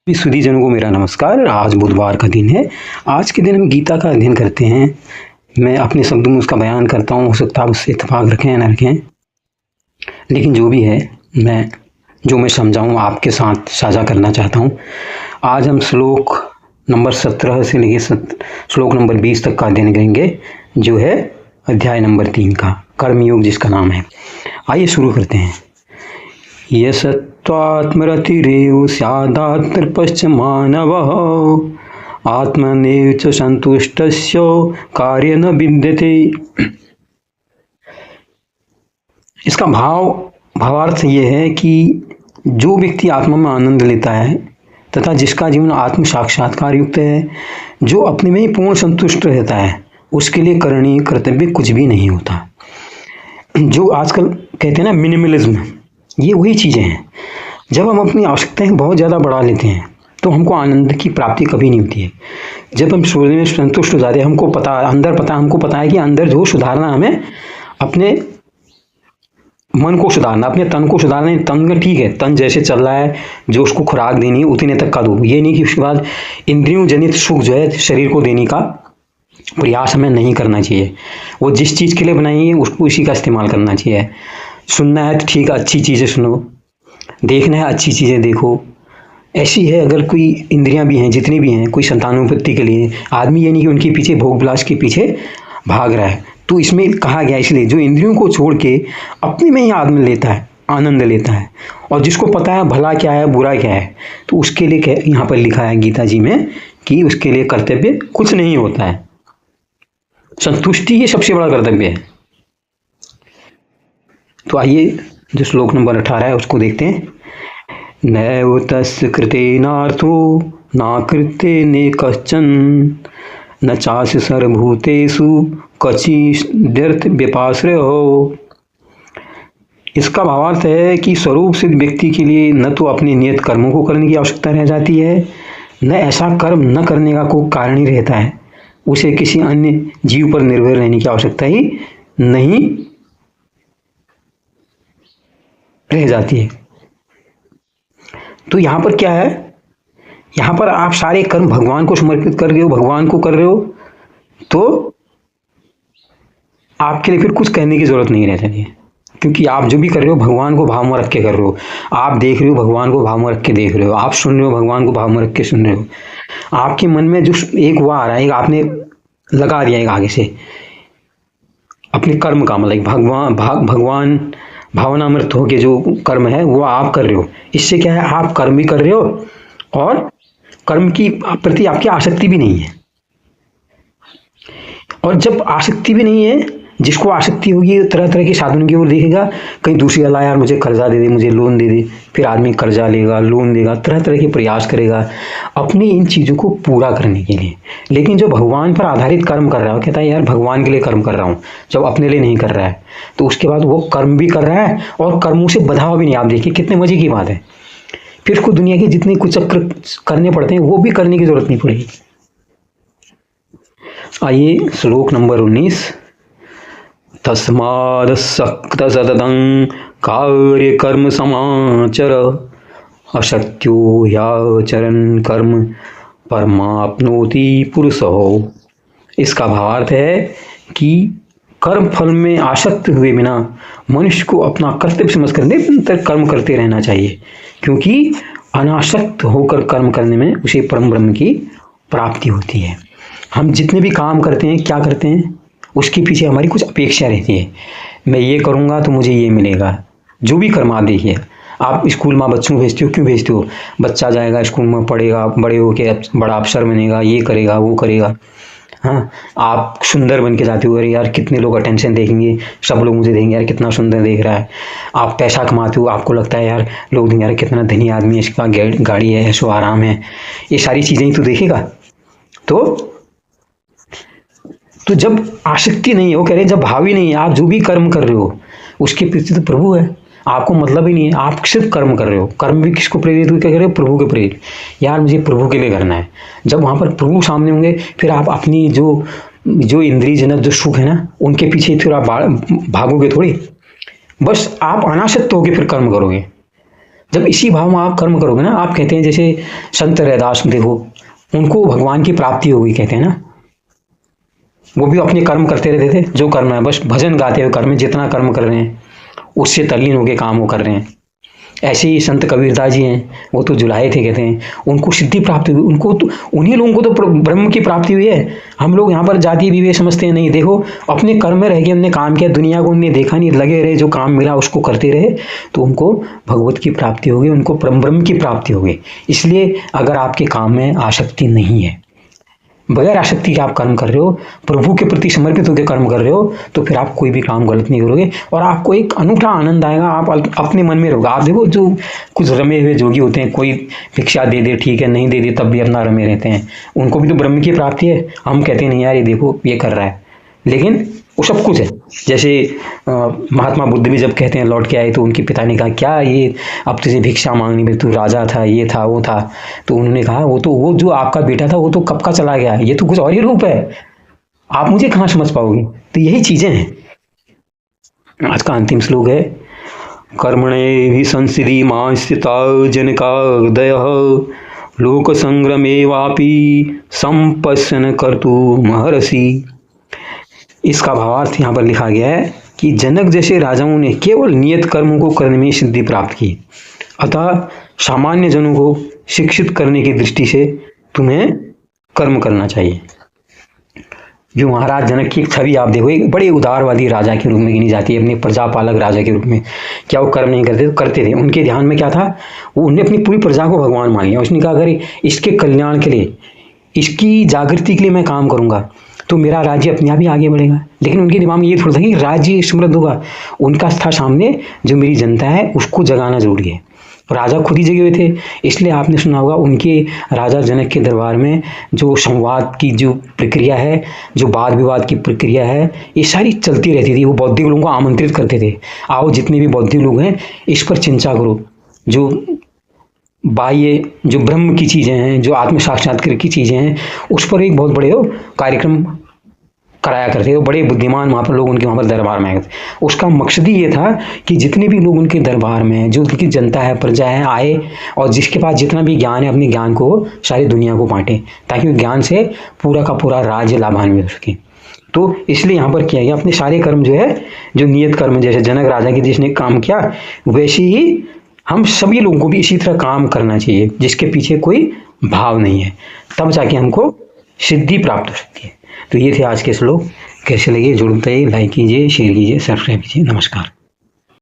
सुधी जनों को मेरा नमस्कार। आज बुधवार का दिन है। आज के दिन हम गीता का अध्ययन करते हैं। मैं अपने शब्दों में उसका बयान करता हूँ, हो सकता है उससे इत्तेफाक रखें या न रखें, लेकिन जो भी है मैं समझाऊँ आपके साथ साझा करना चाहता हूँ। आज हम श्लोक नंबर 17 से लेकर श्लोक नंबर 20 तक का अध्ययन करेंगे, जो है अध्याय नंबर 3 का कर्मयोग, जिसका नाम है। आइए शुरू करते हैं। ये सत्त्वात्मरतिरेव स्यादात्मपश्च मानवः आत्मनेव च संतुष्टस्य कार्य न विद्यते। इसका भावार्थ ये है कि जो व्यक्ति आत्मा में आनंद लेता है तथा जिसका जीवन आत्म साक्षात्कार युक्त है, जो अपने में ही पूर्ण संतुष्ट रहता है, उसके लिए करणीय कर्तव्य कुछ भी नहीं होता। जो आजकल कहते हैं ना मिनिमलिज्म, ये वही चीज़ें हैं। जब हम अपनी आवश्यकताएं बहुत ज़्यादा बढ़ा लेते हैं तो हमको आनंद की प्राप्ति कभी नहीं होती है। जब हम शरीर में संतुष्ट हो जाते हैं, हमको पता है कि अंदर जो सुधारना, हमें अपने मन को सुधारना, अपने तन को सुधारना। तन का ठीक है, तन जैसे चल रहा है, जो उसको खुराक देनी है उतने तक का दो। ये नहीं कि उसके बाद इंद्रियों जनित सुख जो है शरीर को देने का प्रयास हमें नहीं करना चाहिए। वो जिस चीज़ के लिए बनाई है उसको उसी का इस्तेमाल करना चाहिए। सुनना है तो ठीक है, अच्छी चीज़ें सुनो, देखना है अच्छी चीज़ें देखो। ऐसी है, अगर कोई इंद्रियां भी हैं, जितनी भी हैं, कोई संतानोत्पत्ति के लिए आदमी, ये नहीं कि उनके पीछे भोग विलास के पीछे भाग रहा है। तो इसमें कहा गया इसलिए जो इंद्रियों को छोड़ के अपने में ही आदमी लेता है, आनंद लेता है, और जिसको पता है भला क्या है बुरा क्या है, तो उसके लिए यहाँ पर लिखा है गीता जी में कि उसके लिए कर्तव्य कुछ नहीं होता है। संतुष्टि ये सबसे बड़ा कर्तव्य है। तो आइए जो श्लोक नंबर 18 है उसको देखते हैं। नैव तस्य कृतेनार्थो नाकृते ने कश्चन न चास्य सर्वभूतेषु क्वचिद्यर्थ व्यपाश्रयो। इसका भावार्थ है कि स्वरूप सिद्ध व्यक्ति के लिए न तो अपने नियत कर्मों को करने की आवश्यकता रह जाती है, न ऐसा कर्म न करने का कोई कारण ही रहता है। उसे किसी अन्य जीव पर निर्भर रहने की आवश्यकता ही नहीं रह जाती है। तो यहाँ पर क्या है, यहाँ पर आप सारे कर्म भगवान को समर्पित कर रहे हो, भगवान को कर रहे हो, तो आपके लिए फिर कुछ कहने की जरूरत नहीं रहती है, क्योंकि आप जो भी कर रहे हो भगवान को भाव में रख के कर रहे हो। आप देख रहे हो भगवान को भाव में रख के देख रहे हो, आप सुन रहे हो भगवान को भाव में रख के सुन रहे हो। आपके मन में जो एक वो आ रहा है, आपने लगा दिया है आगे से अपने कर्म का, मतलब भगवान भावनामृत हो के जो कर्म है वो आप कर रहे हो। इससे क्या है, आप कर्म भी कर रहे हो और कर्म की प्रति आपकी आसक्ति भी नहीं है। और जब आसक्ति भी नहीं है, जिसको आसक्ति होगी तरह तरह के साधनों की ओर देखेगा। कहीं दूसरी अल्लाह यार मुझे कर्जा दे दे, मुझे लोन दे दे, फिर आदमी कर्जा लेगा, लोन देगा, तरह तरह के प्रयास करेगा अपनी इन चीज़ों को पूरा करने के लिए। लेकिन जो भगवान पर आधारित कर्म कर रहा है, वो कहता है यार भगवान के लिए कर्म कर रहा हूँ, जब अपने लिए नहीं कर रहा है, तो उसके बाद वो कर्म भी कर रहा है और कर्मों से बधा हुआ भी नहीं। आप देखिए कितने मजे की बात है। फिर उसको दुनिया के जितने कुछ चक्र करने पड़ते हैं वो भी करने की जरूरत नहीं पड़ेगी। आइए श्लोक नंबर 19। तस्मादसक्त सततं कार्य कर्म समाचर अशक्यो याचरन् कर्म परमाप्नोति पुरुषो। इसका भावार्थ है कि कर्म फल में आसक्त हुए बिना मनुष्य को अपना कर्तव्य समझकर निरंतर कर्म करते रहना चाहिए, क्योंकि अनासक्त होकर कर्म करने में उसे परम ब्रह्म की प्राप्ति होती है। हम जितने भी काम करते हैं, क्या करते हैं, उसके पीछे हमारी कुछ अपेक्षा रहती है। मैं ये करूँगा तो मुझे ये मिलेगा। जो भी कर्म आप देखिए, आप स्कूल में बच्चों को भेजते हो, क्यों भेजते हो? बच्चा जाएगा स्कूल में, पढ़ेगा, बड़े होके बड़ा अफसर बनेगा, ये करेगा वो करेगा। हाँ, आप सुंदर बन के जाते हो, अरे यार कितने लोग अटेंशन देखेंगे, सब लोग मुझे देंगे, यार कितना सुंदर देख रहा है। आप पैसा कमाते हो, आपको लगता है यार लोग देंगे, यार कितना धनी आदमी है, इसका गाड़ी है, ऐसो आराम है। ये सारी चीज़ें ही तो देखेगा। तो जब आसक्ति नहीं है, वो कह रहे हैं जब भाव ही नहीं है, आप जो भी कर्म कर रहे हो उसके पीछे तो प्रभु है, आपको मतलब ही नहीं है, आप सिर्फ कर्म कर रहे हो। कर्म भी किसको प्रेरित हुए, क्या कर रहे हो? प्रभु के प्रेरित। यार मुझे प्रभु के लिए करना है। जब वहाँ पर प्रभु सामने होंगे, फिर आप अपनी जो इंद्रिय जनक जो सुख है ना, उनके पीछे फिर आप भागोगे थोड़ी। बस आप अनासक्त होकर फिर कर्म करोगे। जब इसी भाव में आप कर्म करोगे ना, आप कहते हैं जैसे संत रैदास देखो, उनको भगवान की प्राप्ति होगी कहते हैं ना, वो भी अपने कर्म करते रहते थे, जो कर्म है बस भजन गाते हुए कर्म, जितना कर्म कर रहे हैं उससे तल्लीन होकर काम वो कर रहे हैं। ऐसे ही संत कबीरदास जी हैं, वो तो जुलाहे थे कहते हैं, उनको सिद्धि प्राप्ति हुई, उनको तो उन्हीं लोगों को तो ब्रह्म की प्राप्ति हुई है। हम लोग यहाँ पर जाति विवेक समझते हैं, नहीं, देखो अपने कर्म में रह के हमने काम किया, दुनिया को उन्हें देखा नहीं, लगे रहे, जो काम मिला उसको करते रहे, तो उनको भगवत की प्राप्ति हो गई, उनको ब्रह्म की प्राप्ति हो गई। इसलिए अगर आपके काम में आसक्ति नहीं है, बगैर आसक्ति के आप कर्म कर रहे हो, प्रभु के प्रति समर्पित होकर कर्म कर रहे हो, तो फिर आप कोई भी काम गलत नहीं करोगे और आपको एक अनूठा आनंद आएगा। आप अपने मन में रहोगे। आप देखो जो कुछ रमे हुए जोगी होते हैं, कोई भिक्षा दे दे ठीक है, नहीं दे दे तब भी अपना रमे रहते हैं, उनको भी तो ब्रह्म की प्राप्ति है। हम कहते हैं नहीं यार ये देखो ये कर रहा है, लेकिन वो सब कुछ है। जैसे महात्मा बुद्ध भी जब कहते हैं लौट के आए, तो उनके पिता ने कहा क्या ये अब तुझे भिक्षा मांगनी पड़ी, तू राजा था, ये था वो था, तो उन्होंने कहा वो जो आपका बेटा था वो तो कब का चला गया, ये तो कुछ और ही रूप है, आप मुझे कहाँ समझ पाओगे। तो यही चीजें हैं। आज का अंतिम श्लोक है, कर्मणे भी संसिधि मां स्थिता जनकादयः लोक संग्रमे वापि संपश्यन कर्तुमर्हसि। इसका भावार्थ यहाँ पर लिखा गया है कि जनक जैसे राजाओं ने केवल नियत कर्मों को करने में सिद्धि प्राप्त की, अतः सामान्य जनों को शिक्षित करने की दृष्टि से तुम्हें कर्म करना चाहिए। जो महाराज जनक की छवि आप देखो, एक बड़े उदारवादी राजा के रूप में गिनी जाती है, अपने प्रजापालक राजा के रूप में। क्या वो कर्म नहीं करते? तो करते थे। उनके ध्यान में क्या था, वो उन्हें अपनी पूरी प्रजा को भगवान मान लिया। उसने कहा अगर इसके कल्याण के लिए, इसकी जागृति के लिए मैं काम करूंगा तो मेरा राज्य अपने आप ही आगे बढ़ेगा। लेकिन उनके दिमाग में ये थोड़ा था कि राज्य समृद्ध होगा, उनका था सामने जो मेरी जनता है उसको जगाना जरूरी है। राजा खुद ही जगे हुए थे, इसलिए आपने सुना होगा उनके राजा जनक के दरबार में जो संवाद की जो प्रक्रिया है, जो वाद विवाद की प्रक्रिया है, ये सारी चलती रहती थी। वो बौद्धिक लोगों को आमंत्रित करते थे, आओ जितने भी बौद्धिक लोग हैं इस पर चिंता करो, जो बाह्य जो ब्रह्म की चीज़ें हैं, जो आत्म साक्षात्कार की चीज़ें हैं, उस पर एक बहुत बड़े कार्यक्रम कराया करते थे। बड़े बुद्धिमान वहाँ पर लोग उनके वहाँ पर दरबार में आए थे। उसका मकसद ही ये था कि जितने भी लोग उनके दरबार में हैं, जो उनकी जनता है, प्रजा है, आए और जिसके पास जितना भी ज्ञान है अपने ज्ञान को सारी दुनिया को बांटे, ताकि ज्ञान से पूरा का पूरा राज्य लाभान्वित हो सके। तो इसलिए यहाँ पर किया गया, अपने सारे कर्म जो है, जो नियत कर्म, जैसे जनक राजा की जिसने काम किया, वैसे ही हम सभी लोगों को भी इसी तरह काम करना चाहिए, जिसके पीछे कोई भाव नहीं है, तब जाके हमको सिद्धि प्राप्त हो सकती है। तो ये थे आज के श्लोक। कैसे लगे जुड़ते लाइक कीजिए, शेयर कीजिए, सब्सक्राइब कीजिए। नमस्कार।